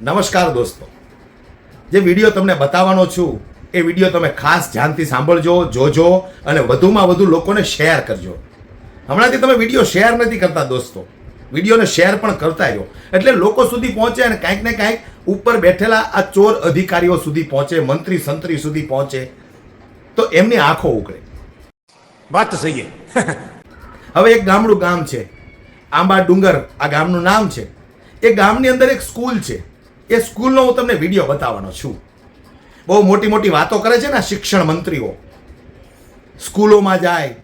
નમસ્કાર દોસ્તો, જે વિડીયો તમને બતાવવાનો છું એ વિડીયો તમે ખાસ ધ્યાનથી સાંભળજો, જોજો અને વધુમાં વધુ લોકોને શેર કરજો. હમણાંથી તમે વિડીયો શેર નથી કરતા દોસ્તો, વિડીયોને શેર પણ કરતા રહ્યો એટલે લોકો સુધી પહોંચે અને કાંઈક ને કાંઈક ઉપર બેઠેલા આ ચોર અધિકારીઓ સુધી પહોંચે, મંત્રી સંત્રી સુધી પહોંચે તો એમની આંખો ઉકળે. વાત તો સહી છે. હવે એક ગામડું ગામ છે, આંબા ડુંગર આ ગામનું નામ છે. એ ગામની અંદર એક સ્કૂલ છે. એ સ્કૂલનો હું તમને વિડીયો બતાવવાનો છું. બહુ મોટી મોટી વાતો કરે છે ને શિક્ષણ મંત્રીઓ, સ્કૂલોમાં જાય,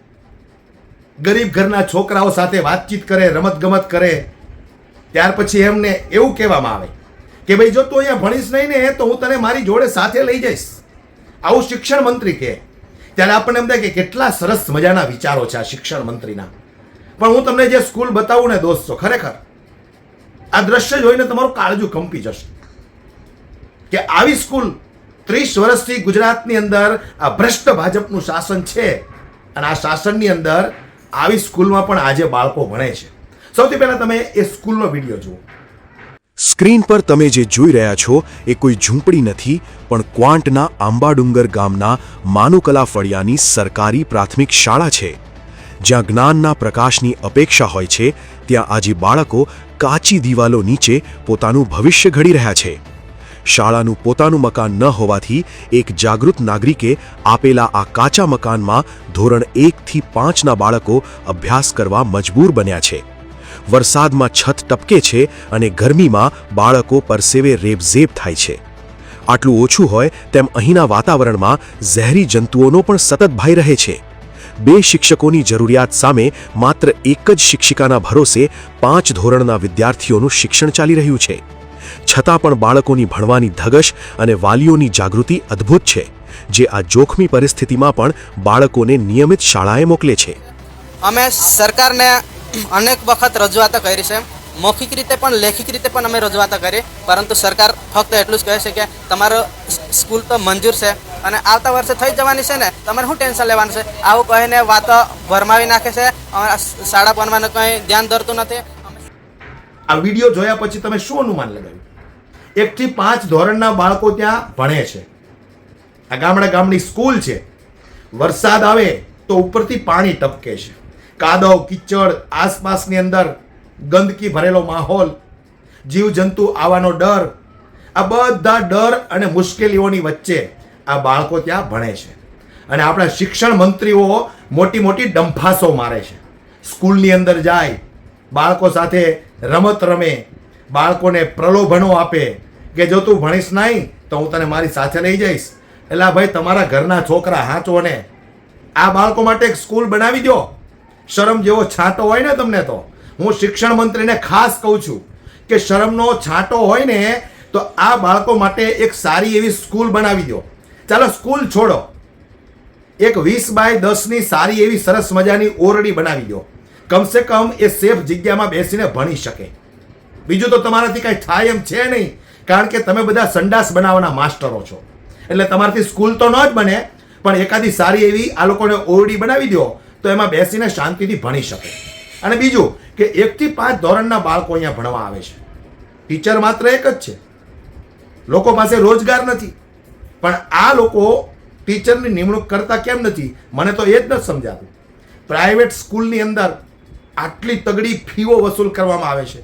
ગરીબ ઘરના છોકરાઓ સાથે વાતચીત કરે, રમત ગમત કરે, ત્યાર પછી એમને એવું કહેવામાં આવે કે ભાઈ જો તું અહીંયા ભણીશ નહીં ને તો હું તને મારી જોડે સાથે લઈ જઈશ. આવું શિક્ષણ મંત્રી કહે. ત્યારે આપણને એમ થાય કે કેટલા સરસ મજાના વિચારો છે આ શિક્ષણ મંત્રીના. પણ હું તમને જે સ્કૂલ બતાવું ને દોસ્તો, ખરેખર આ દ્રશ્ય જોઈને તમારું કાળજું કંપી જશે કે આવી સ્કૂલ 30 વર્ષથી ગુજરાતની અંદર આ ભ્રષ્ટ ભાજપનું શાસન છે અને આ શાસનની અંદર આવી સ્કૂલમાં પણ આજે બાળકો ભણે છે. સૌથી પહેલા તમે એ સ્કૂલનો વિડીયો જુઓ. સ્ક્રીન પર તમે જે જોઈ રહ્યા છો એ કોઈ ઝૂંપડી નથી, પણ ક્વાંટના આંબાડુંગર ગામના માનુકલા ફળિયાની સરકારી પ્રાથમિક શાળા છે. જ્યાં જ્ઞાનના પ્રકાશની અપેક્ષા હોય છે, ત્યાં આજે બાળકો કાચી દિવાલો નીચે પોતાનું ભવિષ્ય ઘડી રહ્યા છે. શાળાનું પોતાનું મકાન ન હોવાથી એક જાગૃત નાગરિકે આપેલા આ કાચા મકાનમાં ધોરણ 1 થી 5ના બાળકો અભ્યાસ કરવા મજબૂર બન્યા છે. વરસાદમાં છત ટપકે છે અને ગરમીમાં બાળકો પરસેવે રેબઝેબ થાય છે. આટલું ઓછું હોય તેમ અહીંના વાતાવરણમાં ઝેરી જંતુઓનો પણ સતત ભય રહે છે. 2 શિક્ષકોની જરૂરિયાત સામે માત્ર એક જ શિક્ષિકાના ભરોસે 5 ધોરણના વિદ્યાર્થીઓનું શિક્ષણ ચાલી રહ્યું છે. છતાં પણ બાળકોની ભણવાની ધગશ અને વાલીઓની જાગૃતિ અદ્ભુત છે, જે આ જોખમી પરિસ્થિતિમાં પણ બાળકોને નિયમિત શાળાએ મોકલે છે. અમે સરકારને અનેક વખત રજૂઆતો કરી છે, મૌખિક રીતે પણ લેખિત રીતે પણ અમે રજૂઆતો કરી, પરંતુ સરકાર ફક્ત એટલું જ કહે છે કે તમારો સ્કૂલ તો મંજૂર છે અને આવતા વર્ષે થઈ જવાની છે ને, તમારે શું ટેન્શન લેવાનું છે, આવું કહીને વાતો ભરમાવી નાખે છે. શાળા બનવાનું કંઈ ધ્યાન ધરતું નથી. આ વિડીયો જોયા પછી તમે શું અનુમાન લગાવ્યું? 1 થી 5 ધોરણના બાળકો ત્યાં ભણે છે. આ ગામની સ્કૂલ છે. વરસાદ આવે તો ઉપરથી પાણી ટપકે છે, કાદવ કીચડ, આસપાસની અંદર ગંદકી ભરેલો માહોલ, જીવજંતુ આવવાનો ડર, આ બધા ડર અને મુશ્કેલીઓની વચ્ચે આ બાળકો ત્યાં ભણે છે. અને આપણા શિક્ષણ મંત્રીઓ મોટી મોટી ડંફાસો મારે છે. સ્કૂલની અંદર જાય, બાળકો સાથે રમત રમે, બાળકોને પ્રલોભનો આપે કે જો તું ભણીશ નહીં તો હું તને મારી સાથે લઈ જઈશ. એટલે ભાઈ તમારા ઘરના છોકરા હાંચો ને આ બાળકો માટે એક સ્કૂલ બનાવી દો. શરમ જેવો છાંટો હોય ને તમને, તો હું શિક્ષણ મંત્રીને ખાસ કહું છું કે શરમનો છાંટો હોય ને તો આ બાળકો માટે એક સારી એવી સ્કૂલ બનાવી દો. ચાલો સ્કૂલ છોડો, એક 20 બાય 10ની સારી એવી સરસ મજાની ઓરડી બનાવી દો. કમસે કમ એ સેફ જગ્યામાં બેસીને ભણી શકે. બીજું તો તમારાથી કાંઈ થાય એમ છે નહીં, કારણ કે તમે બધા સંડાસ બનાવવાના માસ્ટરો છો. એટલે તમારાથી સ્કૂલ તો ન જ બને, પણ એકાદી સારી એવી આ લોકોને ઓરડી બનાવી દો તો એમાં બેસીને શાંતિથી ભણી શકે. અને બીજું કે 1 થી 5 ધોરણના બાળકો અહીંયા ભણવા આવે છે. ટીચર માત્ર એક જ છે, લોકો પાસે રોજગાર નથી. પણ આ લોકો ટીચરની નિમણૂક કરતા કેમ નથી, મને તો એ જ નથી સમજાતું. પ્રાઇવેટ સ્કૂલની અંદર આટલી તગડી ફીઓ વસૂલ કરવામાં આવે છે.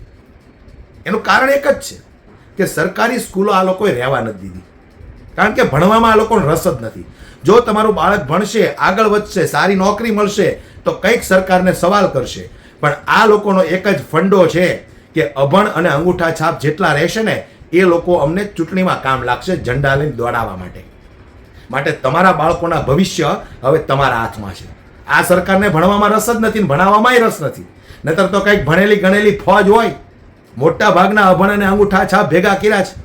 એનું કારણ એક જ છે કે સરકારી સ્કૂલો આ લોકોએ રહેવા નથી દીધી, કારણ કે ભણવામાં આ લોકોને રસ જ નથી. જો તમારું બાળક ભણશે, આગળ વધશે, સારી નોકરી મળશે તો કંઈક સરકારને સવાલ કરશે. પણ આ લોકોનો એક જ ફંડો છે કે અભણ અને અંગૂઠા છાપ જેટલા રહેશે ને એ લોકો અમને ચૂંટણીમાં કામ લાગશે, ઝંડા લઈને દોડાવવા માટે તમારા બાળકોના ભવિષ્ય હવે તમારા હાથમાં છે. આ સરકારને ભણવામાં રસ જ નથી, ભણાવવામાંય રસ નથી. નહીતર તો કંઈક ભણેલી ગણેલી ફોજ હોય. મોટા ભાગના અભણ અને અંગૂઠા છાપ ભેગા કર્યા છે.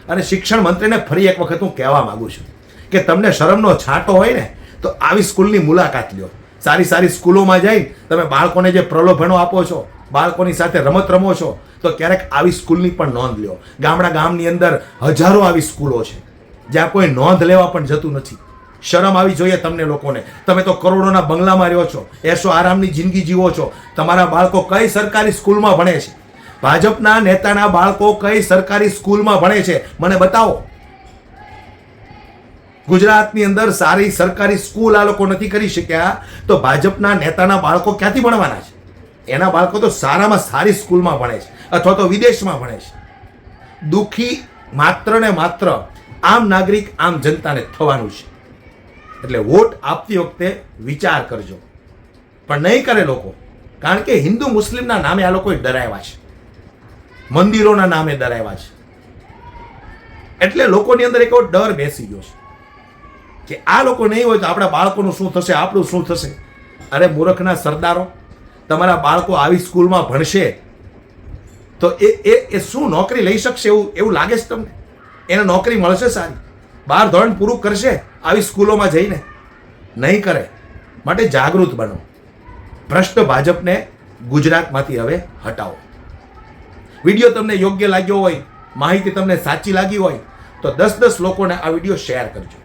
અને શિક્ષણ મંત્રીને ફરી એક વખત હું કહેવા માંગુ છું કે તમને શરમનો છાંટો હોય ને તો આવી સ્કૂલની મુલાકાત લ્યો. સારી સ્કૂલોમાં જઈ તમે બાળકોને જે પ્રલોભનો આપો છો, બાળકોની સાથે રમત રમો છો, તો ક્યારેક આવી સ્કૂલની પણ નોંધ લ્યો. ગામની અંદર હજારો આવી સ્કૂલો છે જ્યાં કોઈ નોંધ લેવા પણ જતું નથી. શરમ આવી જોઈએ તમને લોકોને. તમે તો કરોડોના બંગલામાં રહ્યો છો, એશો આરામની જિંદગી જીવો છો. તમારા બાળકો કઈ સરકારી સ્કૂલમાં ભણે છે? ભાજપના નેતાના બાળકો કઈ સરકારી સ્કૂલમાં ભણે છે મને બતાવો. ગુજરાતની અંદર સારી સરકારી સ્કૂલ આ લોકો નથી કરી શક્યા, તો ભાજપના નેતાના બાળકો ક્યાંથી ભણવાના છે? એના બાળકો તો સારામાં સારી સ્કૂલમાં ભણે છે અથવા તો વિદેશમાં ભણે છે. દુઃખી માત્ર ને માત્ર આમ નાગરિક આમ જનતાને થવાનું છે. એટલે વોટ આપતી વખતે વિચાર કરજો, પણ નહીં કરે લોકો. કારણ કે હિન્દુ મુસ્લિમના નામે આ લોકોએ ડરાવ્યા છે, મંદિરોના નામે ડરાવ્યા છે. એટલે લોકોની અંદર એક એવો ડર બેસી ગયો છે કે આ લોકો નહીં હોય તો આપણા બાળકોનું શું થશે, આપણું શું થશે. અરે મૂર્ખના સરદારો, તમારા બાળકો આવી સ્કૂલમાં ભણશે તો એ શું નોકરી લઈ શકશે? એવું લાગે છે તમને? એને નોકરી મળશે સારી? 12 ધોરણ પૂરું કરશે આવી સ્કૂલોમાં જઈને? નહીં કરે. માટે જાગૃત બનો. ભ્રષ્ટ ભાજપને ગુજરાતમાંથી હવે હટાવો. વિડીયો તમને યોગ્ય લાગ્યો હોય, માહિતી તમને સાચી લાગી હોય તો 10 લોકોને આ વિડીયો શેર કરજો.